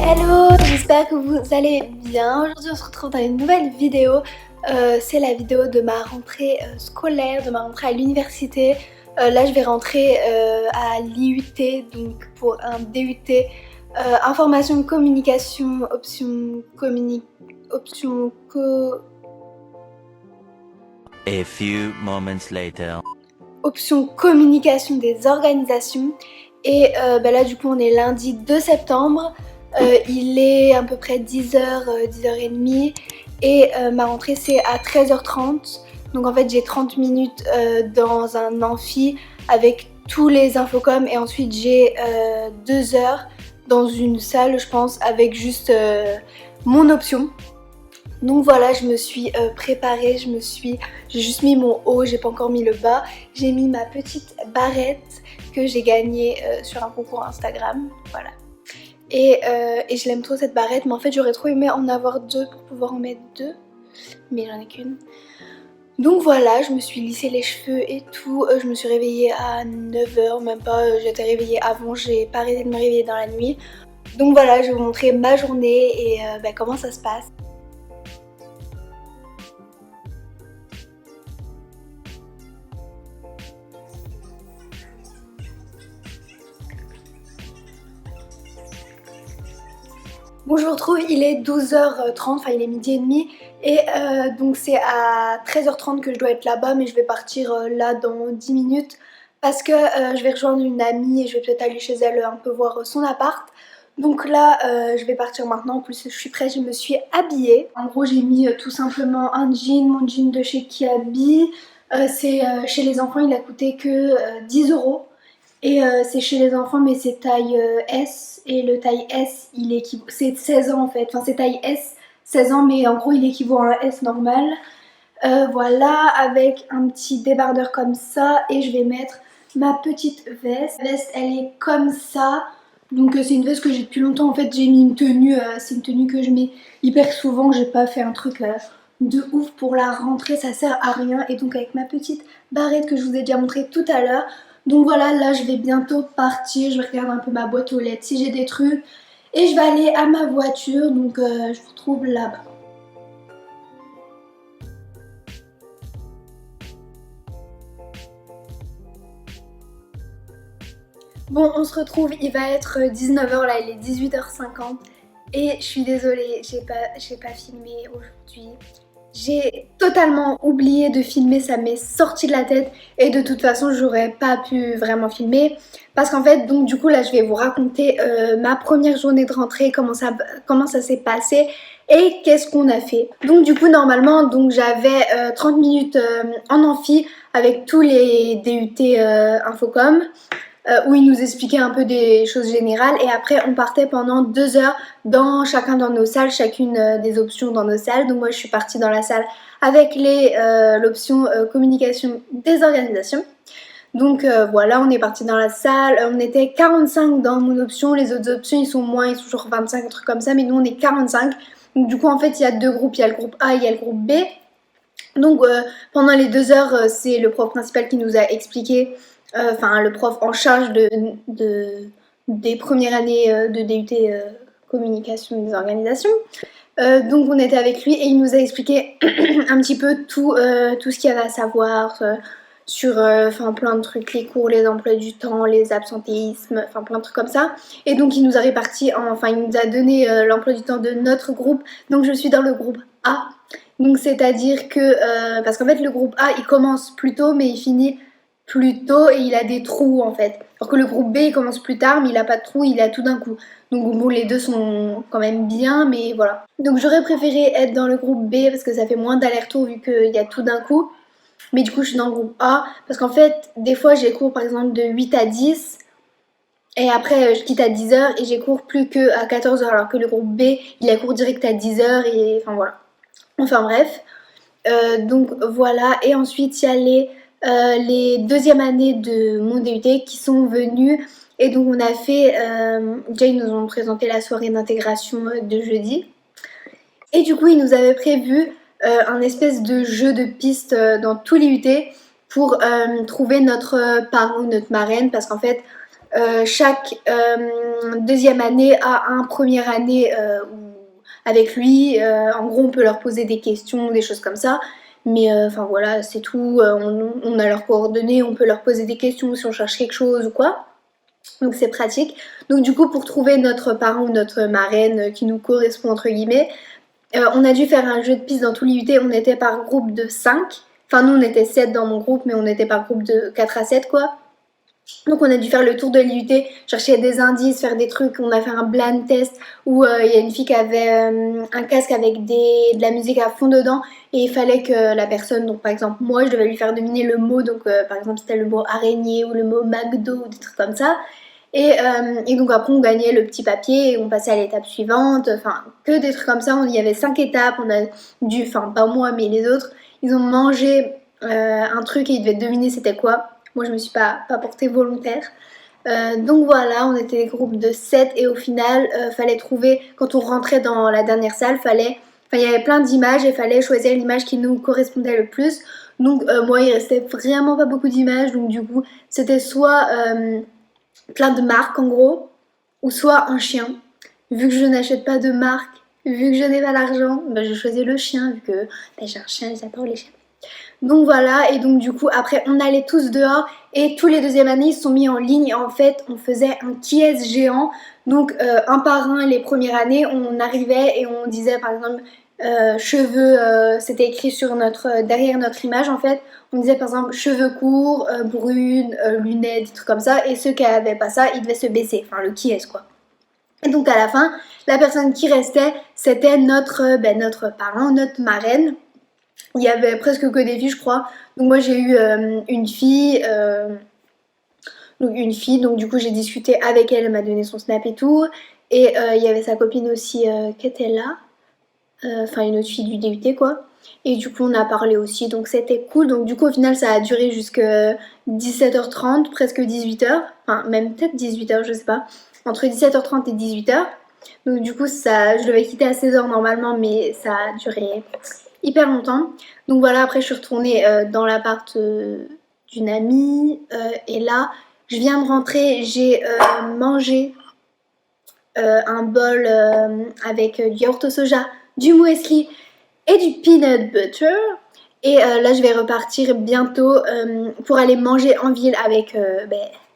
Hello, j'espère que vous allez bien. Aujourd'hui on se retrouve dans une nouvelle vidéo. C'est la vidéo de ma rentrée scolaire, de ma rentrée à l'université. Là je vais rentrer à l'IUT, donc pour un DUT information communication, A few moments later. option communication des organisations. Et là du coup on est lundi 2 septembre. Il est à peu près 10h, 10h30 et ma rentrée c'est à 13h30. Donc en fait j'ai 30 minutes dans un amphi avec tous les infocoms et ensuite j'ai 2 heures dans une salle je pense avec juste mon option. Donc voilà, je me suis préparée, j'ai juste mis mon haut, j'ai pas encore mis le bas. J'ai mis ma petite barrette que j'ai gagnée sur un concours Instagram, voilà. Et je l'aime trop cette barrette, mais en fait j'aurais trop aimé en avoir deux pour pouvoir en mettre deux, mais j'en ai qu'une. Donc voilà, je me suis lissé les cheveux et tout, je me suis réveillée à 9h, même pas, j'étais réveillée avant, j'ai pas arrêté de me réveiller dans la nuit. Donc voilà, je vais vous montrer ma journée et comment ça se passe. Bon, je vous retrouve, il est 12h30, enfin il est midi et demi et donc c'est à 13h30 que je dois être là-bas, mais je vais partir là dans 10 minutes parce que je vais rejoindre une amie et je vais peut-être aller chez elle un peu voir son appart. Donc là je vais partir maintenant, en plus je suis prête, je me suis habillée. En gros j'ai mis tout simplement un jean, mon jean de chez Kiabi, c'est chez les enfants, il a coûté que 10€. Et c'est chez les enfants mais c'est taille S et le taille S il équivaut, c'est 16 ans en fait, enfin c'est taille S 16 ans mais en gros il équivaut à un S normal. Voilà, avec un petit débardeur comme ça et je vais mettre ma petite veste. La veste elle est comme ça, donc c'est une veste que j'ai depuis longtemps en fait, j'ai mis une tenue, c'est une tenue que je mets hyper souvent, j'ai pas fait un truc de ouf pour la rentrée, ça sert à rien et donc avec ma petite barrette que je vous ai déjà montré tout à l'heure. Donc voilà, là je vais bientôt partir, je vais regarder un peu ma boîte aux lettres si j'ai des trucs et je vais aller à ma voiture, donc je vous retrouve là-bas. Bon, on se retrouve, il va être 19h, là il est 18h50 et je suis désolée, j'ai pas filmé aujourd'hui. J'ai totalement oublié de filmer, ça m'est sorti de la tête et de toute façon j'aurais pas pu vraiment filmer parce qu'en fait donc du coup là je vais vous raconter ma première journée de rentrée, comment ça s'est passé et qu'est-ce qu'on a fait. Donc du coup normalement donc j'avais 30 minutes en amphi avec tous les DUT Infocom. Où il nous expliquait un peu des choses générales et après on partait pendant 2 heures dans chacun dans nos salles, chacune des options dans nos salles. Donc moi je suis partie dans la salle avec l'option communication des organisations. Donc voilà, on est parti dans la salle, on était 45 dans mon option, les autres options ils sont moins, ils sont genre 25, un truc comme ça, mais nous on est 45. Donc du coup en fait il y a deux groupes, il y a le groupe A et il y a le groupe B. Donc pendant les 2 heures c'est le prof principal qui nous a expliqué, enfin le prof en charge des premières années de DUT communication des organisations. Donc on était avec lui et il nous a expliqué un petit peu tout ce qu'il y avait à savoir sur plein de trucs, les cours, les emplois du temps, les absentéismes, enfin plein de trucs comme ça. Et donc il nous a réparti, il nous a donné l'emploi du temps de notre groupe. Donc je suis dans le groupe A. Donc c'est-à-dire que, parce qu'en fait le groupe A il commence plus tôt mais il finit plus tôt et il a des trous en fait. Alors que le groupe B il commence plus tard mais il a pas de trous, il a tout d'un coup. Donc bon, les deux sont quand même bien, mais voilà. Donc j'aurais préféré être dans le groupe B parce que ça fait moins d'aller-retour vu qu'il y a tout d'un coup. Mais du coup je suis dans le groupe A parce qu'en fait des fois j'ai cours par exemple de 8 à 10 et après je quitte à 10h et j'ai cours plus que à 14h alors que le groupe B il a cours direct à 10h et enfin voilà. Enfin bref, donc voilà, et ensuite il y a les deuxièmes années de mon DUT qui sont venus Et donc on a fait, déjà ils nous ont présenté la soirée d'intégration de jeudi. Et du coup ils nous avaient prévu un espèce de jeu de piste dans tout l'IUT pour trouver notre parrain ou notre marraine, parce qu'en fait chaque deuxième année a un première année avec lui. En gros on peut leur poser des questions, des choses comme ça. Mais enfin voilà, c'est tout. On a leurs coordonnées, on peut leur poser des questions si on cherche quelque chose ou quoi. Donc c'est pratique. Donc du coup pour trouver notre parrain ou notre marraine qui nous correspond entre guillemets, on a dû faire un jeu de piste dans tout l'IUT. On était par groupe de 5. Enfin nous on était 7 dans mon groupe, mais on était par groupe de 4 à 7 quoi. Donc on a dû faire le tour de l'IUT, chercher des indices, faire des trucs. On a fait un blind test où il y a une fille qui avait un casque avec de la musique à fond dedans, et il fallait que la personne, donc par exemple moi, je devais lui faire deviner le mot. Donc par exemple c'était le mot araignée ou le mot McDo ou des trucs comme ça. Et donc après on gagnait le petit papier et on passait à l'étape suivante. Enfin que des trucs comme ça. Il y avait 5 étapes. On a dû, enfin pas moi mais les autres, ils ont mangé un truc et ils devaient deviner c'était quoi. Moi, je me suis pas portée volontaire. Donc voilà, on était des groupes de 7 et au final, fallait trouver, quand on rentrait dans la dernière salle, il y avait plein d'images et fallait choisir l'image qui nous correspondait le plus. Donc moi, il restait vraiment pas beaucoup d'images, donc du coup, c'était soit plein de marques en gros, ou soit un chien. Vu que je n'achète pas de marque, vu que je n'ai pas l'argent, je choisis le chien, vu que j'ai un chien et j'adore les chiens. Donc voilà, et donc du coup après on allait tous dehors et tous les deuxièmes années ils se sont mis en ligne. En fait on faisait un quiz géant. Donc un par un les premières années on arrivait et on disait par exemple cheveux, c'était écrit sur derrière notre image en fait. On disait par exemple cheveux courts, brunes, lunettes, des trucs comme ça, et ceux qui n'avaient pas ça ils devaient se baisser, enfin le quiz quoi. Et donc à la fin la personne qui restait c'était notre parent, notre marraine. Il y avait presque que des filles, je crois. Donc moi j'ai eu une fille, donc du coup j'ai discuté avec elle, elle m'a donné son snap et tout. Et il y avait sa copine aussi qui était là, enfin une autre fille du DUT quoi. Et du coup on a parlé aussi, donc c'était cool. Donc du coup au final ça a duré jusqu'à 17h30, presque 18h. Enfin même peut-être 18h, je sais pas. Entre 17h30 et 18h. Donc du coup ça, je devais quitter à 16h normalement, mais ça a duré hyper longtemps. Donc voilà, après je suis retournée dans l'appart d'une amie et là je viens de rentrer, j'ai mangé un bol avec du yaourt au soja, du muesli et du peanut butter. Et là je vais repartir bientôt pour aller manger en ville avec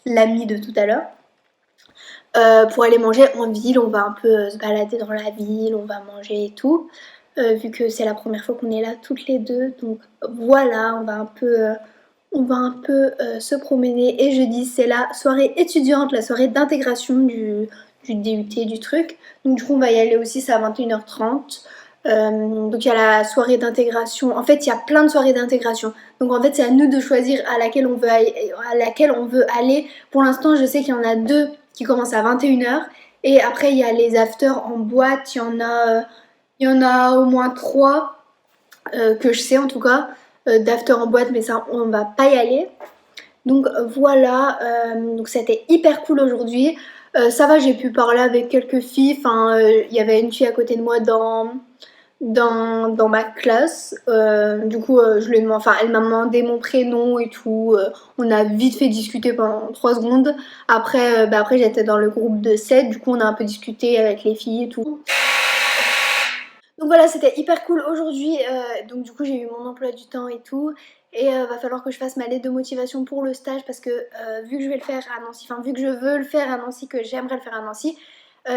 l'ami de tout à l'heure. Pour aller manger en ville, on va un peu se balader dans la ville, on va manger et tout. Vu que c'est la première fois qu'on est là toutes les deux. Donc voilà, on va un peu se promener. Et jeudi, c'est la soirée étudiante, la soirée d'intégration du DUT, du truc. Donc du coup, on va y aller aussi, c'est à 21h30. Donc il y a la soirée d'intégration. En fait, il y a plein de soirées d'intégration. Donc en fait, c'est à nous de choisir à laquelle on veut aller. Pour l'instant, je sais qu'il y en a 2 qui commencent à 21h. Et après, il y a les afters en boîte. Il y en a au moins 3 que je sais en tout cas, d'after en boîte, mais ça on va pas y aller. Donc voilà, donc c'était hyper cool aujourd'hui. Ça va, j'ai pu parler avec quelques filles. Enfin, il y avait une fille à côté de moi dans ma classe. Du coup, elle m'a demandé mon prénom et tout. On a vite fait discuter pendant 3 secondes. Après j'étais dans le groupe de 7. Du coup, on a un peu discuté avec les filles et tout. Donc voilà, c'était hyper cool aujourd'hui. Donc du coup, j'ai eu mon emploi du temps et tout. Et va falloir que je fasse ma lettre de motivation pour le stage, parce que vu que je vais le faire à Nancy, enfin vu que je veux le faire à Nancy, que j'aimerais le faire à Nancy,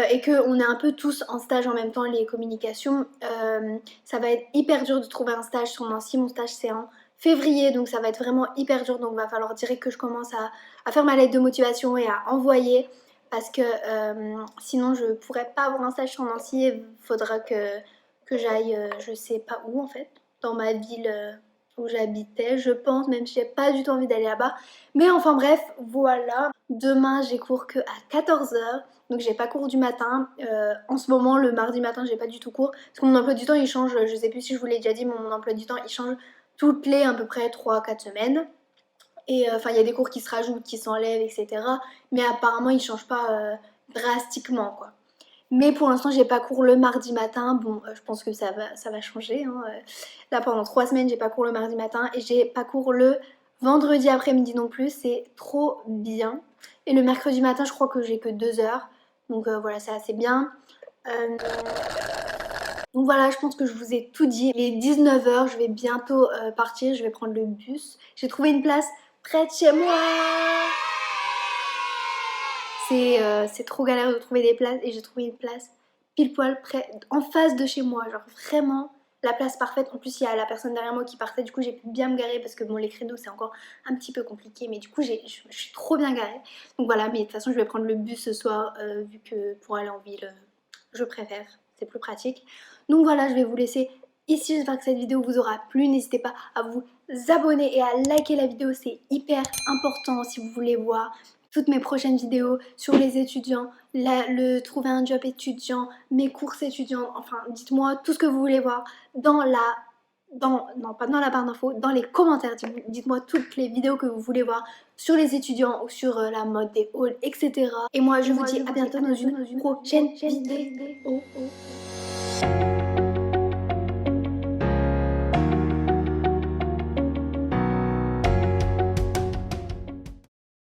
et qu'on est un peu tous en stage en même temps, les communications, ça va être hyper dur de trouver un stage sur Nancy. Mon stage c'est en février, donc ça va être vraiment hyper dur. Donc va falloir direct que je commence à faire ma lettre de motivation et à envoyer, parce que sinon je pourrais pas avoir un stage sur Nancy. Il faudra que j'aille je sais pas où en fait, dans ma ville où j'habitais, je pense, même si j'ai pas du tout envie d'aller là-bas. Mais enfin bref, voilà. Demain j'ai cours que à 14h, donc j'ai pas cours du matin. En ce moment, le mardi matin, j'ai pas du tout cours, parce que mon emploi du temps il change, je sais plus si je vous l'ai déjà dit, mais mon emploi du temps il change toutes les à peu près 3-4 semaines. Et enfin, il y a des cours qui se rajoutent, qui s'enlèvent, etc. Mais apparemment, ils changent pas drastiquement, quoi. Mais pour l'instant, j'ai pas cours le mardi matin. Bon, je pense que ça va changer, hein. Là, pendant 3 semaines, j'ai pas cours le mardi matin et j'ai pas cours le vendredi après-midi non plus. C'est trop bien. Et le mercredi matin, je crois que j'ai que 2 heures. Donc voilà, c'est assez bien. Donc voilà, je pense que je vous ai tout dit. Il est 19 heures, je vais bientôt partir. Je vais prendre le bus. J'ai trouvé une place près de chez moi. C'est trop galère de trouver des places et j'ai trouvé une place pile poil près, en face de chez moi, genre vraiment la place parfaite. En plus il y a la personne derrière moi qui partait, du coup j'ai pu bien me garer parce que bon, les créneaux c'est encore un petit peu compliqué, mais du coup je suis trop bien garée. Donc voilà, mais de toute façon je vais prendre le bus ce soir vu que pour aller en ville je préfère, c'est plus pratique. Donc voilà, je vais vous laisser ici. J'espère que cette vidéo vous aura plu. N'hésitez pas à vous abonner et à liker la vidéo, c'est hyper important si vous voulez voir toutes mes prochaines vidéos sur les étudiants, le trouver un job étudiant, mes courses étudiantes, enfin dites-moi tout ce que vous voulez voir dans non pas dans la barre d'infos, dans les commentaires. Dites-moi toutes les vidéos que vous voulez voir sur les étudiants ou sur la mode des halls, etc. Et moi je vous dis à bientôt dans une prochaine vidéo.